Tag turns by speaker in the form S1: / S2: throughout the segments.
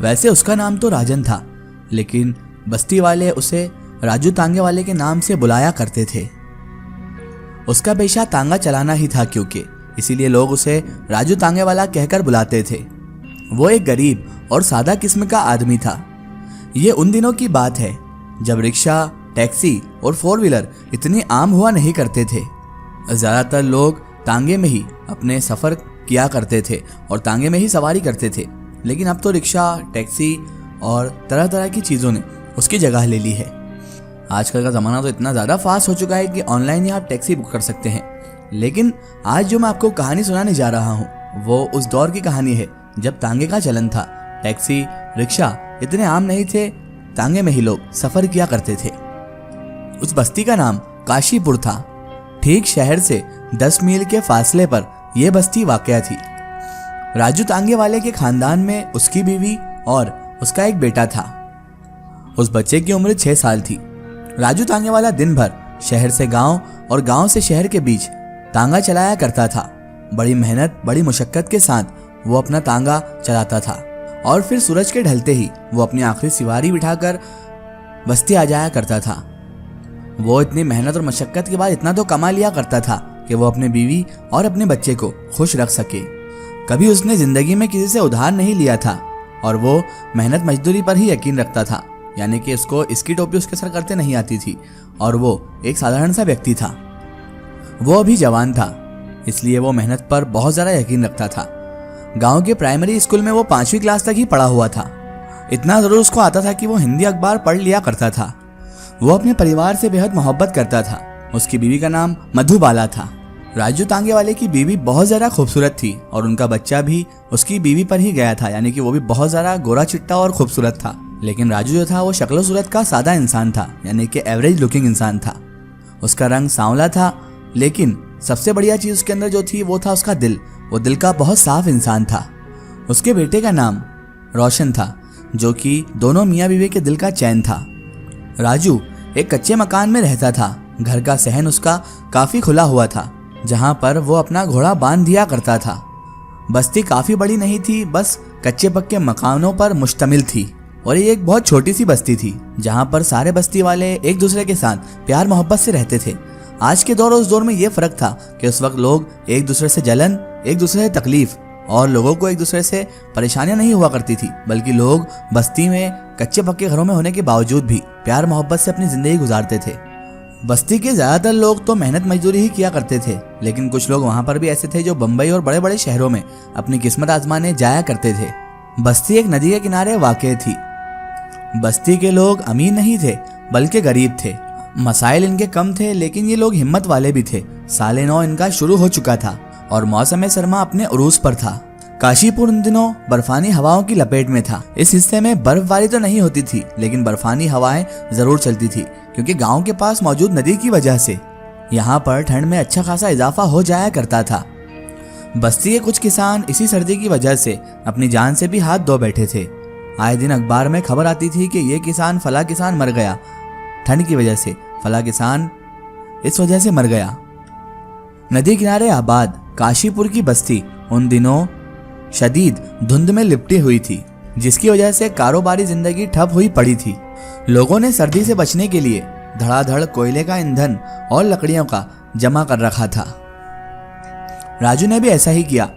S1: वैसे उसका नाम तो राजन था, लेकिन बस्ती वाले उसे राजू तांगे वाले के नाम से बुलाया करते थे। उसका पेशा तांगा चलाना ही था क्योंकि इसीलिए लोग उसे राजू तांगे वाला कहकर बुलाते थे। वो एक गरीब और सादा किस्म का आदमी था। ये उन दिनों की बात है जब रिक्शा, टैक्सी और 4 व्हीलर इतनी आम हुआ नहीं करते थे। ज़्यादातर लोग तांगे में ही अपने सफ़र किया करते थे और तांगे में ही सवारी करते थे। लेकिन अब तो रिक्शा, टैक्सी और तरह तरह की चीज़ों ने उसकी जगह ले ली है। आजकल का ज़माना तो इतना ज़्यादा फास्ट हो चुका है कि ऑनलाइन ही आप टैक्सी बुक कर सकते हैं। लेकिन आज जो मैं आपको कहानी सुनाने जा रहा हूँ वो उस दौर की कहानी है जब तांगे का चलन था। टैक्सी, रिक्शा इतने आम नहीं थे, तांगे में ही लोग सफ़र किया करते थे। उस बस्ती का नाम काशीपुर था। ठीक शहर से 10 मील के फासले पर यह बस्ती वाक़या थी। राजू तांगे वाले के खानदान में उसकी बीवी और उसका एक बेटा था। उस बच्चे की उम्र 6 साल थी। राजू तांगे वाला दिन भर शहर से गांव और गांव से शहर के बीच तांगा चलाया करता था। बड़ी मेहनत, बड़ी मुशक्कत के साथ वो अपना तांगा चलाता था और फिर सूरज के ढलते ही वो अपनी आखिरी सवारी बिठाकर बस्ती आ जाया करता था। वो इतनी मेहनत और मशक्कत के बाद इतना तो कमा लिया करता था कि वो अपने बीवी और अपने बच्चे को खुश रख सके। कभी उसने जिंदगी में किसी से उधार नहीं लिया था और वो मेहनत मजदूरी पर ही यकीन रखता था, यानी कि उसको इसकी टोपी उसके सर करते नहीं आती थी और वो एक साधारण सा व्यक्ति था। वो अभी जवान था, इसलिए वो मेहनत पर बहुत ज़्यादा यकीन रखता था। गांव के प्राइमरी स्कूल में वो 5वीं क्लास तक ही पढ़ा हुआ था। इतना ज़रूर उसको आता था कि वो हिंदी अखबार पढ़ लिया करता था। वो अपने परिवार से बेहद मोहब्बत करता था। उसकी बीवी का नाम मधुबाला था। राजू तांगे वाले की बीवी बहुत ज़्यादा खूबसूरत थी और उनका बच्चा भी उसकी बीवी पर ही गया था, यानी कि वो भी बहुत ज़्यादा गोरा चिट्टा और खूबसूरत था। लेकिन राजू जो था वो शक्ल सूरत का सादा इंसान था, यानी कि एवरेज लुकिंग इंसान था। उसका रंग सांवला था, लेकिन सबसे बढ़िया चीज़ उसके अंदर जो थी वो था उसका दिल। वो दिल का बहुत साफ इंसान था। उसके बेटे का नाम रोशन था, जो कि दोनों मियाँ बीवी के दिल का चैन था। राजू एक कच्चे मकान में रहता था। घर का सहन उसका काफ़ी खुला हुआ था, जहाँ पर वो अपना घोड़ा बांध दिया करता था। बस्ती काफ़ी बड़ी नहीं थी, बस कच्चे पक्के मकानों पर मुश्तमिल थी और ये एक बहुत छोटी सी बस्ती थी जहाँ पर सारे बस्ती वाले एक दूसरे के साथ प्यार मोहब्बत से रहते थे। आज के दौर और उस दौर में ये फ़र्क था कि उस वक्त लोग एक दूसरे से जलन, एक दूसरे से तकलीफ और लोगों को एक दूसरे से परेशानियां नहीं हुआ करती थी, बल्कि लोग बस्ती में कच्चे पक्के घरों में होने के बावजूद भी प्यार मोहब्बत से अपनी ज़िंदगी गुजारते थे। बस्ती के ज़्यादातर लोग तो मेहनत मजदूरी ही किया करते थे, लेकिन कुछ लोग वहाँ पर भी ऐसे थे जो बम्बई और बड़े बड़े शहरों में अपनी किस्मत आजमाने जाया करते थे। बस्ती एक नदी के किनारे वाक़ थी। बस्ती के लोग अमीर नहीं थे बल्कि गरीब थे। मसाइल इनके कम थे, लेकिन ये लोग हिम्मत वाले भी थे। साले 9 इनका शुरू हो चुका था और मौसम सरमा अपने उरूज पर था। काशीपुर उन दिनों बर्फानी हवाओं की लपेट में था। इस हिस्से में बर्फबारी तो नहीं होती थी, लेकिन बर्फानी हवाएं जरूर चलती थी, क्योंकि गांव के पास मौजूद नदी की वजह से यहाँ पर ठंड में अच्छा खासा इजाफा हो जाया करता था। बस्ती के कुछ किसान इसी सर्दी की वजह से अपनी जान से भी हाथ धो बैठे थे। आए दिन अखबार में खबर आती थी कि ये किसान फला किसान मर गया ठंड की वजह से, फला किसान इस वजह से मर गया। नदी किनारे आबाद काशीपुर की बस्ती उन दिनों शदीद धुंध में लिपटी हुई थी, जिसकी वजह से कारोबारी जिंदगी ठप हुई पड़ी थी। लोगों ने सर्दी से बचने के लिए धड़ाधड़ कोयले का ईंधन और लकड़ियों का जमा कर रखा था। राजू ने भी ऐसा ही किया।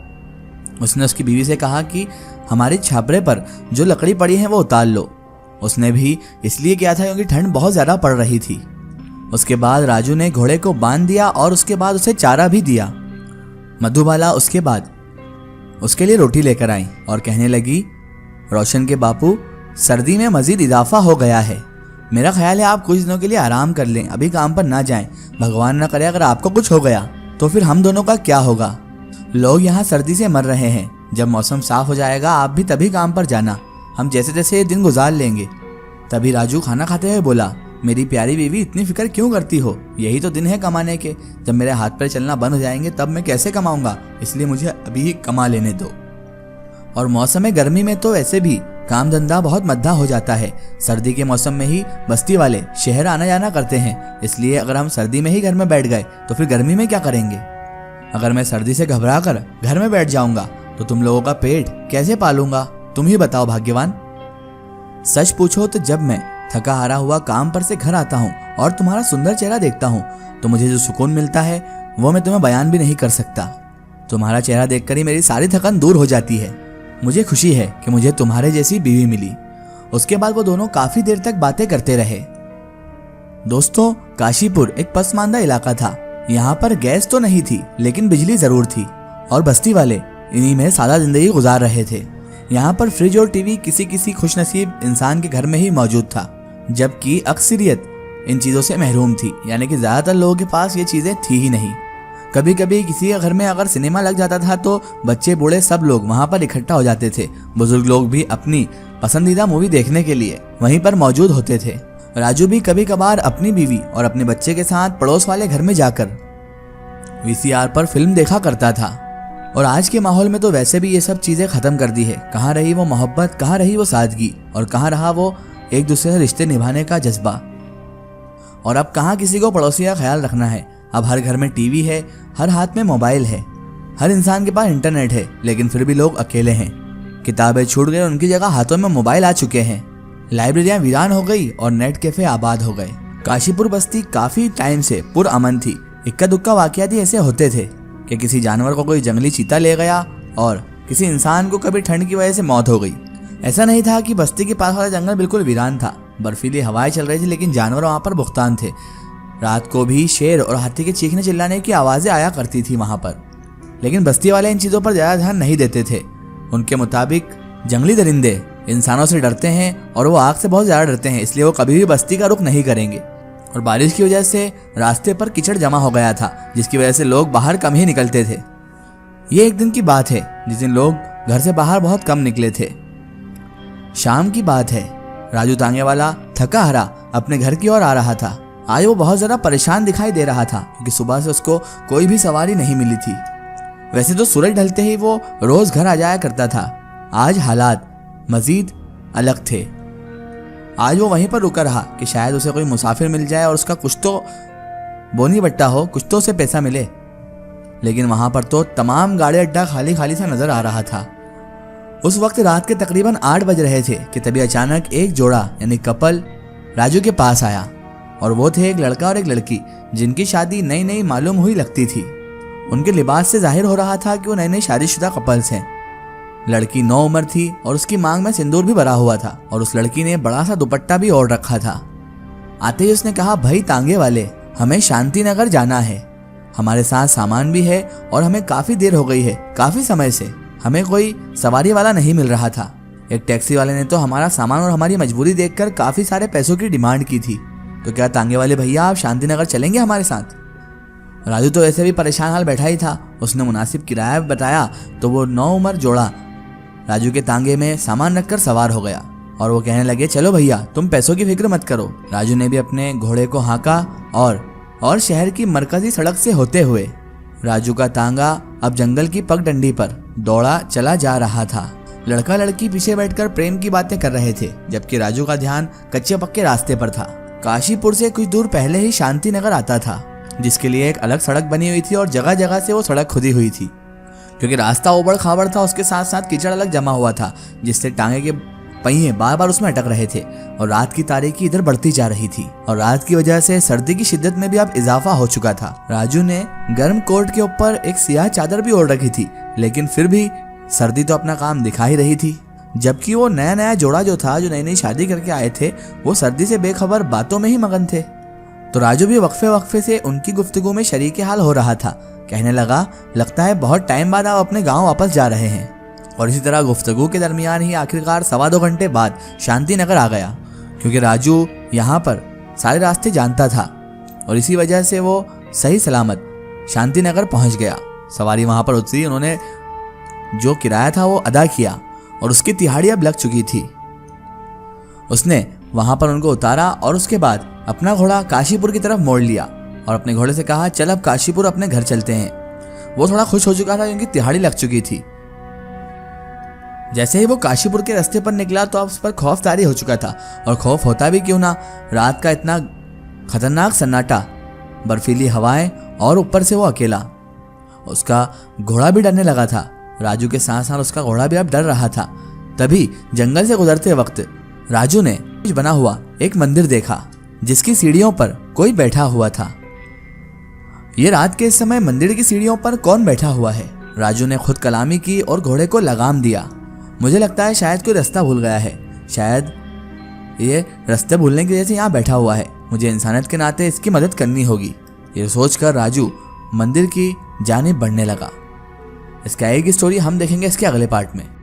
S1: उसने उसकी बीवी से कहा कि हमारी छापरे पर जो लकड़ी पड़ी है वो उतार लो। उसने भी इसलिए किया था क्योंकि ठंड बहुत ज़्यादा पड़ रही थी। उसके बाद राजू ने घोड़े को बांध दिया और उसके बाद उसे चारा भी दिया। मधुबाला उसके बाद उसके लिए रोटी लेकर आई और कहने लगी, रोशन के बापू, सर्दी में मजीद इजाफा हो गया है। मेरा ख्याल है आप कुछ दिनों के लिए आराम कर लें, अभी काम पर ना जाएं। भगवान ना करे अगर आपको कुछ हो गया तो फिर हम दोनों का क्या होगा। लोग यहाँ सर्दी से मर रहे हैं। जब मौसम साफ हो जाएगा आप भी तभी काम पर जाना, हम जैसे तैसे ये दिन गुजार लेंगे। तभी राजू खाना खाते हुए बोला, मेरी प्यारी बीवी इतनी फिक्र क्यों करती हो, यही तो दिन है कमाने के। जब मेरे हाथ पैर चलना बंद हो जाएंगे तब मैं कैसे कमाऊंगा, इसलिए मुझे अभी ही कमा लेने दो। और मौसम गर्मी में तो ऐसे भी काम धंधा बहुत मद्दा हो जाता है। सर्दी के मौसम में ही बस्ती वाले शहर आना जाना करते हैं, इसलिए अगर हम सर्दी में ही घर में बैठ गए तो फिर गर्मी में क्या करेंगे। अगर मैं सर्दी से घबरा कर घर में बैठ जाऊंगा तो तुम लोगों का पेट कैसे पालूंगा, तुम ही बताओ भाग्यवान। सच पूछो तो जब मैं थका हारा हुआ काम पर से घर आता हूँ और तुम्हारा सुंदर चेहरा देखता हूँ तो मुझे जो सुकून मिलता है वो मैं तुम्हें बयान भी नहीं कर सकता। तुम्हारा चेहरा देखकर ही मेरी सारी थकान दूर हो जाती है। मुझे खुशी है कि मुझे तुम्हारे जैसी बीवी मिली। उसके बाद वो दोनों काफी देर तक बातें करते रहे। दोस्तों, काशीपुर एक पसमानदा इलाका था। यहाँ पर गैस तो नहीं थी लेकिन बिजली जरूर थी और बस्ती वाले इन्हीं में सादा जिंदगी गुजार रहे थे। यहाँ पर फ्रिज और टीवी किसी किसी खुशनसीब इंसान के घर में ही मौजूद था, जबकि अक्सरियत इन चीज़ों से महरूम थी, यानी कि ज़्यादातर लोगों के पास ये चीज़ें थी ही नहीं। कभी कभी किसी के घर में अगर सिनेमा लग जाता था तो बच्चे बूढ़े सब लोग वहाँ पर इकट्ठा हो जाते थे। बुजुर्ग लोग भी अपनी पसंदीदा मूवी देखने के लिए वहीं पर मौजूद होते थे। राजू भी कभी कभार अपनी बीवी और अपने बच्चे के साथ पड़ोस वाले घर में जाकर वीसीआर पर फिल्म देखा करता था। और आज के माहौल में तो वैसे भी ये सब चीज़ें ख़त्म कर दी है। कहाँ रही वो मोहब्बत, कहाँ रही वो सादगी, और कहाँ रहा वो एक दूसरे से रिश्ते निभाने का जज्बा। और अब कहाँ किसी को पड़ोसी का ख्याल रखना है। अब हर घर में टीवी है, हर हाथ में मोबाइल है, हर इंसान के पास इंटरनेट है, लेकिन फिर भी लोग अकेले हैं। किताबें छूट गई, उनकी जगह हाथों में मोबाइल आ चुके हैं। लाइब्रेरियां वीरान हो गई और नेट कैफे आबाद हो गए। काशीपुर बस्ती काफी टाइम से पुरअमन थी। इक्का दुक्का वाकयात ही ऐसे होते थे कि किसी जानवर को कोई जंगली चीता ले गया और किसी इंसान को कभी ठंड की वजह से मौत हो गई। ऐसा नहीं था कि बस्ती के पास वाला जंगल बिल्कुल वीरान था। बर्फीली हवाएं चल रही थी, लेकिन जानवर वहां पर भुगतान थे। रात को भी शेर और हाथी के चीखने चिल्लाने की आवाजें आया करती थी वहां पर, लेकिन बस्ती वाले इन चीजों पर ज्यादा ध्यान नहीं देते थे। उनके मुताबिक जंगली दरिंदे इंसानों से डरते हैं और वो आग से बहुत ज्यादा डरते हैं, इसलिए वो कभी भी बस्ती का रुख नहीं करेंगे। और बारिश की वजह से रास्ते पर कीचड़ जमा हो गया था, जिसकी वजह से लोग बाहर कम ही निकलते थे। ये एक दिन की बात है जिस दिन लोग घर से बाहर बहुत कम निकले थे। शाम की बात है। राजू तांगे वाला थका हारा अपने घर की ओर आ रहा था। आज वो बहुत ज़्यादा परेशान दिखाई दे रहा था क्योंकि सुबह से उसको कोई भी सवारी नहीं मिली थी। वैसे तो सूरज ढलते ही वो रोज घर आ जाया करता था। आज हालात मजीद अलग थे। आज वो वहीं पर रुका रहा कि शायद उसे कोई मुसाफिर मिल जाए और उसका कुछ तो बोनी बट्टा हो, कुछ तो उसे पैसा मिले। लेकिन वहां पर तो तमाम गाड़ी अड्डा खाली खाली सा नजर आ रहा था। उस वक्त रात के तकरीबन 8 बज रहे थे कि तभी अचानक एक जोड़ा यानी कपल राजू के पास आया, और वो थे एक लड़का और एक लड़की जिनकी शादी नई नई मालूम हुई लगती थी। उनके लिबास से जाहिर हो रहा था कि वो नए नए शादीशुदा कपल्स हैं। लड़की 9 उम्र थी और उसकी मांग में सिंदूर भी भरा हुआ था, और उस लड़की ने बड़ा सा दुपट्टा भी ओढ़ रखा था। आते ही उसने कहा, भाई तांगे वाले, हमें शांति नगर जाना है। हमारे साथ सामान भी है और हमें काफी देर हो गई है, काफी समय से हमें कोई सवारी वाला नहीं मिल रहा था। एक टैक्सी वाले ने तो हमारा सामान और हमारी मजबूरी देखकर काफी सारे पैसों की डिमांड की थी। तो क्या तांगे वाले भैया आप शांति नगर चलेंगे हमारे साथ? राजू तो वैसे भी परेशान हाल बैठा ही था। उसने मुनासिब किराया बताया तो वो 9 उम्र जोड़ा राजू के तांगे में सामान रखकर सवार हो गया, और वो कहने लगे, चलो भैया तुम पैसों की फिक्र मत करो। राजू ने भी अपने घोड़े को हाँका और शहर की मरकजी सड़क से होते हुए राजू का तांगा अब जंगल की पगडंडी पर दौड़ा चला जा रहा था। लड़का लड़की पीछे बैठकर प्रेम की बातें कर रहे थे, जबकि राजू का ध्यान कच्चे पक्के रास्ते पर था। काशीपुर से कुछ दूर पहले ही शांति नगर आता था, जिसके लिए एक अलग सड़क बनी हुई थी और जगह जगह से वो सड़क खुदी हुई थी। क्योंकि रास्ता उबड़ खाबड़ था, उसके साथ साथ कीचड़ अलग जमा हुआ था, जिससे टांगे के पहिए बार बार उसमें अटक रहे थे। और रात की तारीकी इधर बढ़ती जा रही थी, और रात की वजह से सर्दी की शिद्दत में भी अब इजाफा हो चुका था। राजू ने गर्म कोट के ऊपर एक सियाह चादर भी ओढ़ रखी थी, लेकिन फिर भी सर्दी तो अपना काम दिखा ही रही थी। जबकि वो नया नया जोड़ा जो था, जो नई नई शादी करके आए थे, वो सर्दी से बेखबर बातों में ही मगन थे। तो राजू भी वक्फे वक्फे से उनकी गुफ्तगू में शरीक हाल हो रहा था। कहने लगा, लगता है बहुत टाइम बाद आप अपने गांव वापस जा रहे हैं। और इसी तरह गुफ्तगू के दरमियान ही आखिरकार 2.25 घंटे बाद शांति नगर आ गया, क्योंकि राजू यहाँ पर सारे रास्ते जानता था और इसी वजह से वो सही सलामत शांति नगर पहुँच गया। सवारी वहाँ पर उतरी, उन्होंने जो किराया था वो अदा किया और उसकी तिहाड़ी अब लग चुकी थी। उसने वहाँ पर उनको उतारा और उसके बाद अपना घोड़ा काशीपुर की तरफ मोड़ लिया और अपने घोड़े से कहा, चल अब काशीपुर अपने घर चलते हैं। वो थोड़ा खुश हो चुका था क्योंकि तिहाड़ी लग चुकी थी। जैसे ही वो काशीपुर के रास्ते पर निकला तो अब उस पर खौफ तारी हो चुका था, और खौफ होता भी क्यों ना, रात का इतना खतरनाक सन्नाटा, बर्फीली हवाएं और ऊपर से वो अकेला। उसका घोड़ा भी डरने लगा था। राजू के साथ साथ उसका घोड़ा भी अब डर रहा था। तभी जंगल से गुजरते वक्त राजू ने बना हुआ एक मंदिर देखा जिसकी सीढ़ियों पर कोई बैठा हुआ था। ये रात के समय मंदिर की सीढ़ियों पर कौन बैठा हुआ है? राजू ने खुद कलामी की और घोड़े को लगाम दिया। मुझे लगता है शायद कोई रास्ता भूल गया है, शायद ये रास्ते भूलने की वजह से यहाँ बैठा हुआ है। मुझे इंसानियत के नाते इसकी मदद करनी होगी। ये सोचकर राजू मंदिर की जानिब बढ़ने लगा। इसकी आगे की स्टोरी हम देखेंगे इसके अगले पार्ट में।